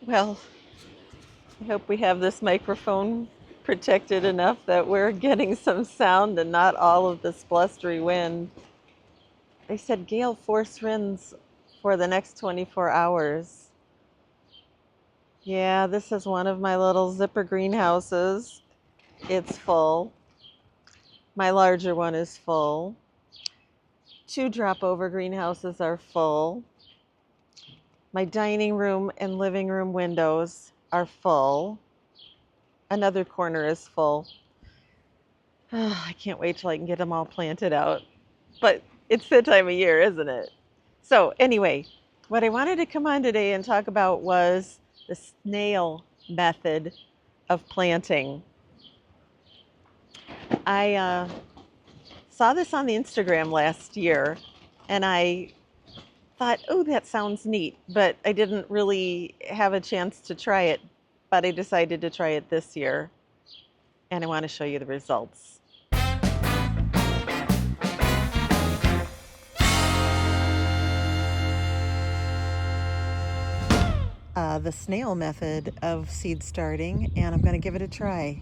Well, I hope we have this microphone protected enough that we're getting some sound and not all of this blustery wind. They said gale force winds for the next 24 hours. Yeah, this is one of my little zipper greenhouses. It's full. My larger one is full. Two drop over greenhouses are full. My dining room and living room windows are full. Another corner is full. I can't wait till I can get them all planted out. But it's that time of year, isn't it? So, anyway, what I wanted to come on today and talk about was the snail method of planting. I saw this on the Instagram last year and I thought, oh, that sounds neat, but I didn't really have a chance to try it. But I decided to try it this year and I want to show you the results. The snail method of seed starting, and I'm going to give it a try.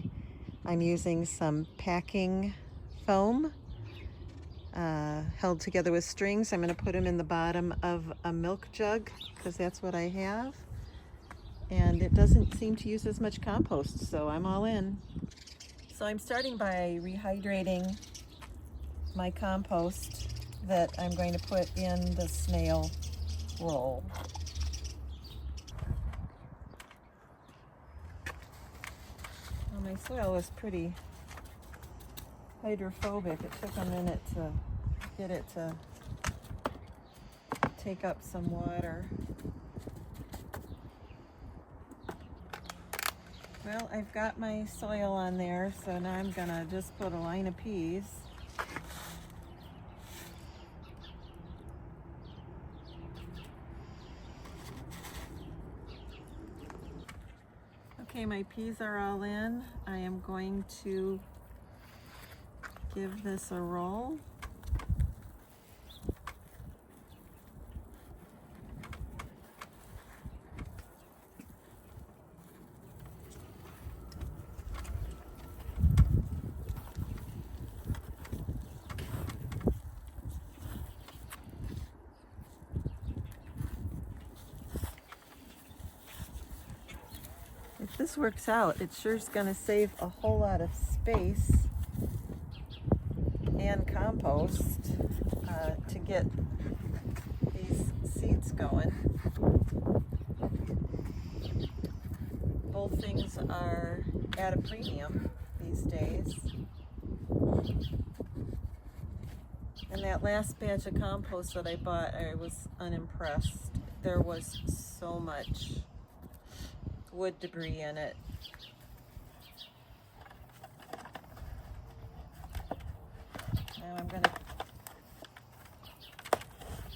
I'm using some packing foam held together with strings. I'm going to put them in the bottom of a milk jug because that's what I have, and it doesn't seem to use as much compost, so I'm all in. So I'm starting by rehydrating my compost that I'm going to put in the snail roll. Well, my soil was pretty hydrophobic. It took a minute to get it to take up some water. Well, I've got my soil on there, so now I'm gonna just put a line of peas. Okay, my peas are all in. I am going to give this a roll. If this works out, it sure is going to save a whole lot of space and compost to get these seeds going. Both things are at a premium these days. And that last batch of compost that I bought, I was unimpressed. There was so much wood debris in it. Now I'm going to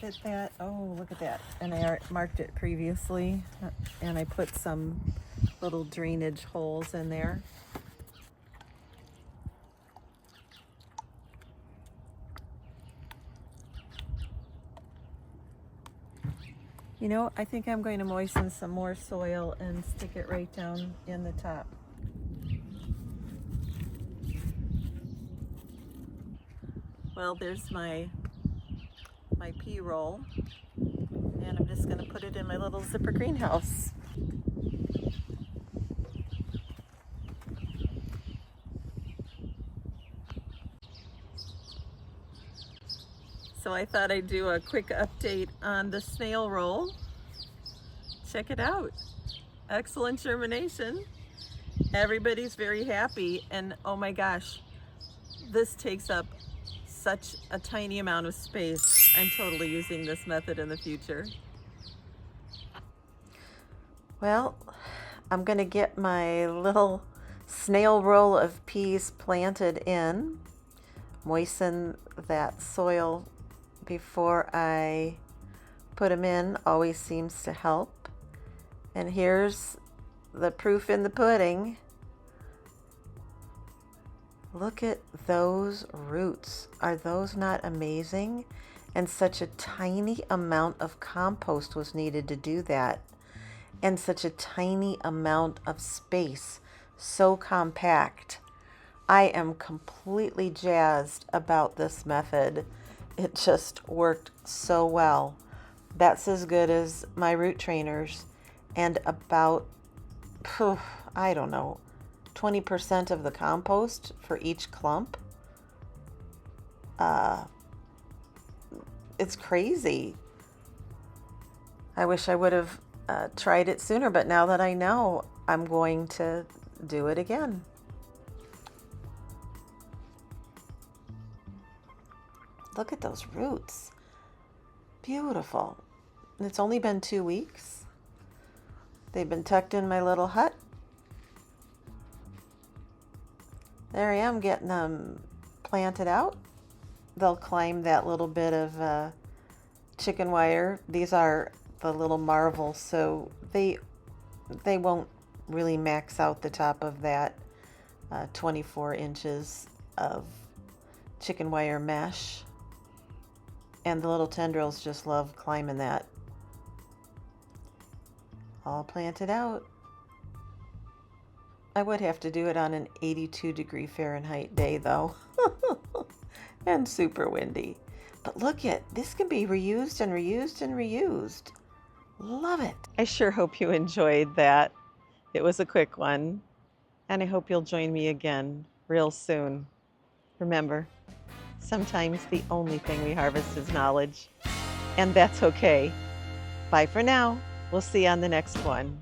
fit that. Oh, look at that. And I marked it previously, and I put some little drainage holes in there. You know, I think I'm going to moisten some more soil and stick it right down in the top. Well, there's my pea roll, and I'm just going to put it in my little zipper greenhouse. So I thought I'd do a quick update on the snail roll. Check it out. Excellent germination. Everybody's very happy, and oh my gosh, this takes up such a tiny amount of space. I'm totally using this method in the future. Well, I'm gonna get my little snail roll of peas planted in, moisten that soil before I put them in, always seems to help. And here's the proof in the pudding. Look at those roots. Are those not amazing? And such a tiny amount of compost was needed to do that. and such a tiny amount of space, so compact. I am completely jazzed about this method. It just worked so well. That's as good as my root trainers, and about, I don't know, 20% of the compost for each clump. It's crazy. I wish I would have tried it sooner, but now that I know, I'm going to do it again. Look at those roots. Beautiful. And it's only been 2 weeks. They've been tucked in my little hut. There I am getting them planted out. They'll climb that little bit of chicken wire. These are the little marvels, so they won't really max out the top of that 24 inches of chicken wire mesh. And the little tendrils just love climbing that. All planted out. I would have to do it on an 82-degree Fahrenheit day though. And super windy. But look at, this can be reused and reused and reused. Love it. I sure hope you enjoyed that. It was a quick one. And I hope you'll join me again real soon. Remember, sometimes the only thing we harvest is knowledge. And that's okay. Bye for now. We'll see you on the next one.